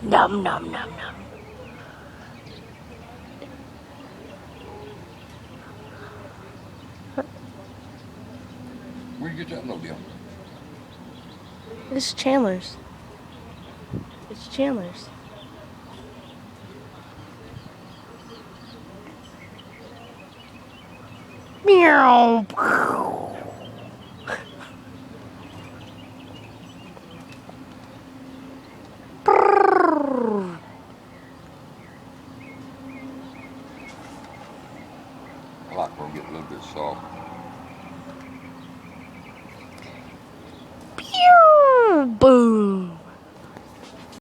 Nom nom nom nom. Where'd you get that load, Dale? It's Chandler's. It's Chandler's. Meow. I like when we get a little bit soft.